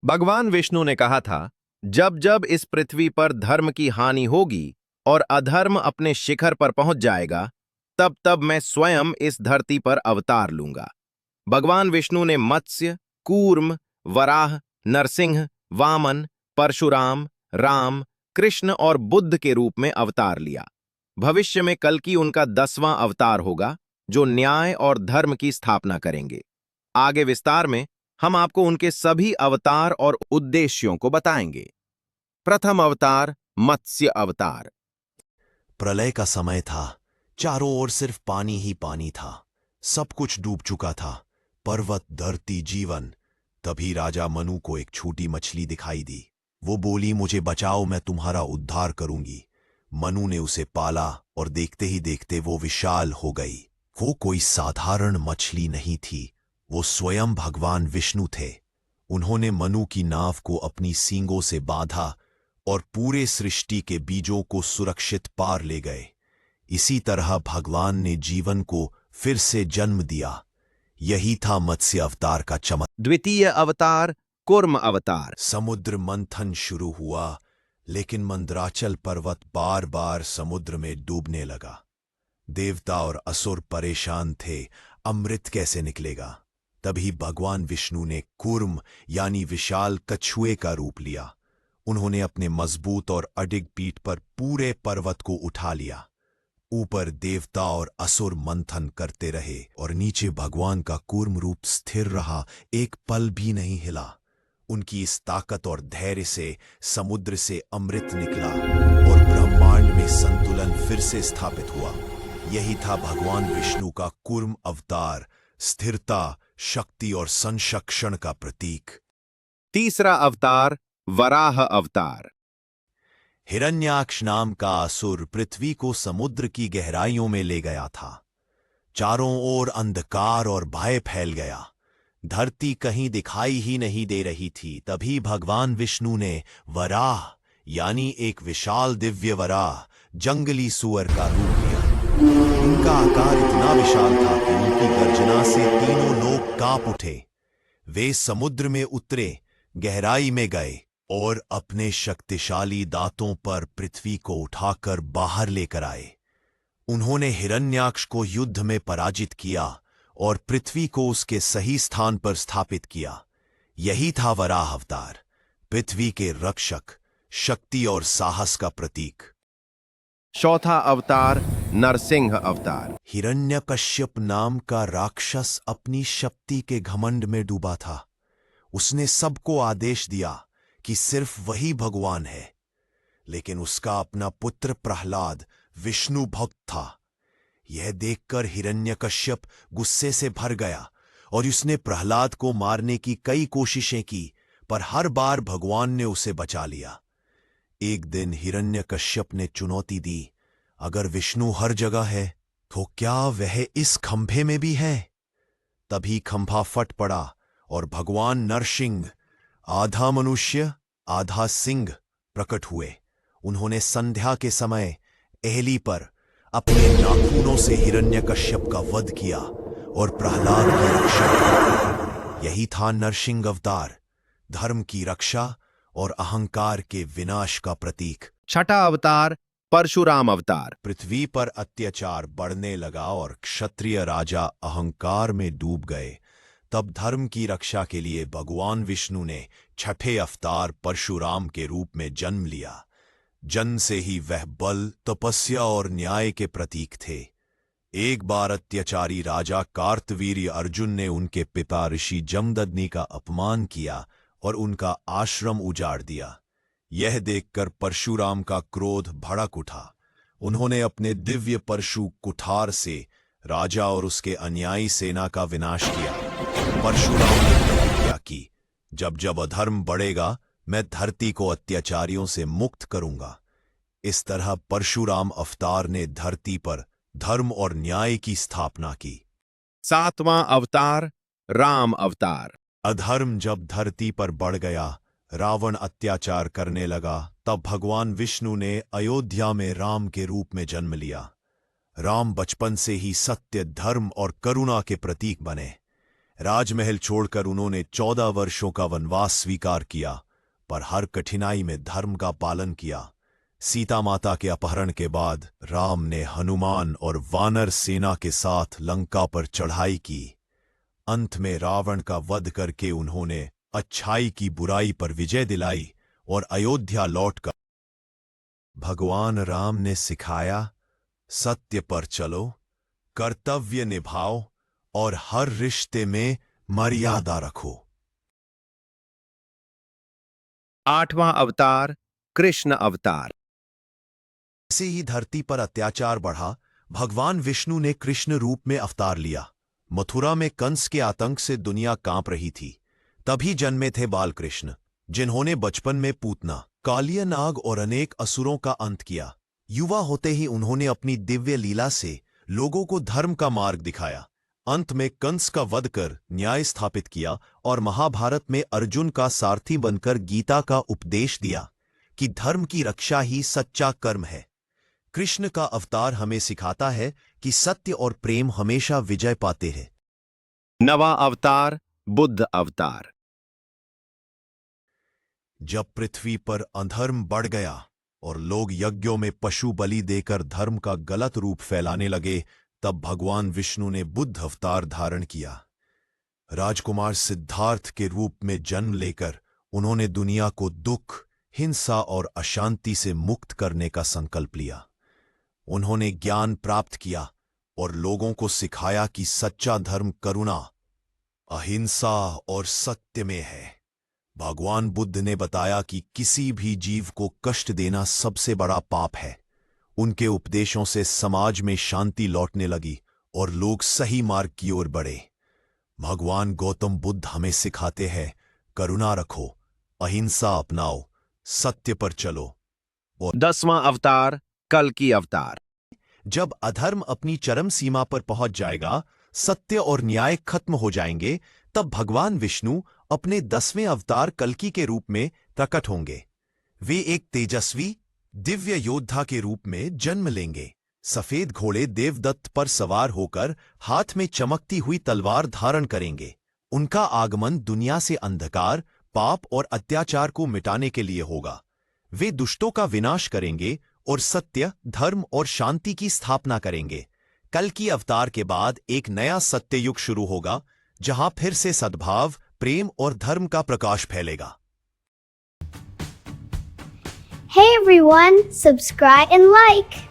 भगवान विष्णु ने कहा था, जब जब इस पृथ्वी पर धर्म की हानि होगी और अधर्म अपने शिखर पर पहुंच जाएगा, तब तब मैं स्वयं इस धरती पर अवतार लूंगा। भगवान विष्णु ने मत्स्य, कूर्म, वराह, नरसिंह, वामन, परशुराम, राम, कृष्ण और बुद्ध के रूप में अवतार लिया। भविष्य में कल्कि उनका 10वां अवतार होगा, जो न्याय और धर्म की स्थापना करेंगे। आगे विस्तार में हम आपको उनके सभी अवतार और उद्देश्यों को बताएंगे। प्रथम अवतार, मत्स्य अवतार। प्रलय का समय था। चारों ओर सिर्फ पानी ही पानी था। सब कुछ डूब चुका था। पर्वत, धरती, जीवन। तभी राजा मनु को एक छोटी मछली दिखाई दी। वो बोली, मुझे बचाओ, मैं तुम्हारा उद्धार करूंगी। मनु ने उसे पाला और देखते ही देखते वो विशाल हो गई। वो कोई साधारण मछली नहीं थी, वो स्वयं भगवान विष्णु थे। उन्होंने मनु की नाव को अपनी सींगों से बांधा और पूरे सृष्टि के बीजों को सुरक्षित पार ले गए। इसी तरह भगवान ने जीवन को फिर से जन्म दिया। यही था मत्स्य अवतार का चमत्कार। द्वितीय अवतार, कूर्म अवतार। समुद्र मंथन शुरू हुआ, लेकिन मंदराचल पर्वत बार बार समुद्र में डूबने लगा। देवता और असुर परेशान थे, अमृत कैसे निकलेगा। तभी भगवान विष्णु ने कूर्म यानी विशाल कछुए का रूप लिया। उन्होंने अपने मजबूत और अडिग पीठ पर पूरे पर्वत को उठा लिया। ऊपर देवता और असुर मंथन करते रहे और नीचे भगवान का कूर्म रूप स्थिर रहा, एक पल भी नहीं हिला। उनकी इस ताकत और धैर्य से समुद्र से अमृत निकला और ब्रह्मांड में संतुलन फिर से स्थापित हुआ। यही था भगवान विष्णु का कूर्म अवतार, स्थिरता, शक्ति और संरक्षण का प्रतीक। तीसरा अवतार, वराह अवतार। हिरण्याक्ष नाम का असुर पृथ्वी को समुद्र की गहराइयों में ले गया था। चारों ओर अंधकार और भय फैल गया। धरती कहीं दिखाई ही नहीं दे रही थी। तभी भगवान विष्णु ने वराह यानी एक विशाल दिव्य वराह, जंगली सुअर का रूप लिया। उनका आकार इतना विशाल था कि उनकी गर्जना से तीनों लोग कांप उठे। वे समुद्र में उतरे, गहराई में गए और अपने शक्तिशाली दांतों पर पृथ्वी को उठाकर बाहर लेकर आए। उन्होंने हिरण्याक्ष को युद्ध में पराजित किया और पृथ्वी को उसके सही स्थान पर स्थापित किया। यही था वराह अवतार, पृथ्वी के रक्षक, शक्ति और साहस का प्रतीक। चौथा अवतार, नरसिंह अवतार। हिरण्यकश्यप नाम का राक्षस अपनी शक्ति के घमंड में डूबा था। उसने सबको आदेश दिया कि सिर्फ वही भगवान है, लेकिन उसका अपना पुत्र प्रहलाद विष्णु भक्त था। यह देखकर हिरण्यकश्यप गुस्से से भर गया और उसने प्रहलाद को मारने की कई कोशिशें की, पर हर बार भगवान ने उसे बचा लिया। एक दिन हिरण्यकश्यप ने चुनौती दी, अगर विष्णु हर जगह है तो क्या वह इस खंभे में भी है? तभी खंभा फट पड़ा और भगवान नरसिंह, आधा मनुष्य आधा सिंह, प्रकट हुए। उन्होंने संध्या के समय एहली पर अपने नाखूनों से हिरण्यकश्यप का वध किया और प्रहलाद की रक्षा की। यही था नरसिंह अवतार, धर्म की रक्षा और अहंकार के विनाश का प्रतीक। छठा अवतार, परशुराम अवतार। पृथ्वी पर अत्याचार बढ़ने लगा और क्षत्रिय राजा अहंकार में डूब गए। तब धर्म की रक्षा के लिए भगवान विष्णु ने छठे अवतार परशुराम के रूप में जन्म लिया। जन्म से ही वह बल, तपस्या और न्याय के प्रतीक थे। एक बार अत्याचारी राजा कार्तवीर्य अर्जुन ने उनके पिता ऋषि जमदग्नि का अपमान किया और उनका आश्रम उजाड़ दिया। यह देखकर परशुराम का क्रोध भड़क उठा। उन्होंने अपने दिव्य परशु कुठार से राजा और उसके अनुयायी सेना का विनाश किया। परशुराम ने प्रतिज्ञा की, जब जब अधर्म बढ़ेगा मैं धरती को अत्याचारियों से मुक्त करूंगा। इस तरह परशुराम अवतार ने धरती पर धर्म और न्याय की स्थापना की। सातवां अवतार, राम अवतार। अधर्म जब धरती पर बढ़ गया, रावण अत्याचार करने लगा, तब भगवान विष्णु ने अयोध्या में राम के रूप में जन्म लिया। राम बचपन से ही सत्य, धर्म और करुणा के प्रतीक बने। राजमहल छोड़कर उन्होंने 14 वर्षों का वनवास स्वीकार किया, पर हर कठिनाई में धर्म का पालन किया। सीता माता के अपहरण के बाद राम ने हनुमान और वानर सेना के साथ लंका पर चढ़ाई की। अंत में रावण का वध करके उन्होंने अच्छाई की बुराई पर विजय दिलाई और अयोध्या लौटकर भगवान राम ने सिखाया, सत्य पर चलो, कर्तव्य निभाओ और हर रिश्ते में मर्यादा रखो। 8वां अवतार कृष्ण अवतार। जैसे ही धरती पर अत्याचार बढ़ा, भगवान विष्णु ने कृष्ण रूप में अवतार लिया। मथुरा में कंस के आतंक से दुनिया कांप रही थी। तभी जन्मे थे बालकृष्ण, जिन्होंने बचपन में पूतना, कालिया नाग और अनेक असुरों का अंत किया। युवा होते ही उन्होंने अपनी दिव्य लीला से लोगों को धर्म का मार्ग दिखाया। अंत में कंस का वध कर न्याय स्थापित किया और महाभारत में अर्जुन का सारथी बनकर गीता का उपदेश दिया कि धर्म की रक्षा ही सच्चा कर्म है। कृष्ण का अवतार हमें सिखाता है कि सत्य और प्रेम हमेशा विजय पाते हैं। 9वां अवतार बुद्ध अवतार। जब पृथ्वी पर अधर्म बढ़ गया और लोग यज्ञों में पशु बलि देकर धर्म का गलत रूप फैलाने लगे, तब भगवान विष्णु ने बुद्ध अवतार धारण किया। राजकुमार सिद्धार्थ के रूप में जन्म लेकर उन्होंने दुनिया को दुख, हिंसा और अशांति से मुक्त करने का संकल्प लिया। उन्होंने ज्ञान प्राप्त किया और लोगों को सिखाया कि सच्चा धर्म करुणा, अहिंसा और सत्य में है। भगवान बुद्ध ने बताया कि किसी भी जीव को कष्ट देना सबसे बड़ा पाप है। उनके उपदेशों से समाज में शांति लौटने लगी और लोग सही मार्ग की ओर बढ़े। भगवान गौतम बुद्ध हमें सिखाते हैं, करुणा रखो, अहिंसा अपनाओ, सत्य पर चलो। और 10वां अवतार कल्कि अवतार। जब अधर्म अपनी चरम सीमा पर पहुंच जाएगा, सत्य और न्याय खत्म हो जाएंगे, तब भगवान विष्णु अपने 10वें अवतार कल्कि के रूप में प्रकट होंगे। वे एक तेजस्वी दिव्य योद्धा के रूप में जन्म लेंगे। सफेद घोड़े देवदत्त पर सवार होकर हाथ में चमकती हुई तलवार धारण करेंगे। उनका आगमन दुनिया से अंधकार, पाप और अत्याचार को मिटाने के लिए होगा। वे दुष्टों का विनाश करेंगे और सत्य, धर्म और शांति की स्थापना करेंगे। कल्कि अवतार के बाद एक नया सत्ययुग शुरू होगा, जहां फिर से सद्भाव, प्रेम और धर्म का प्रकाश फैलेगा। Hey everyone, subscribe and like.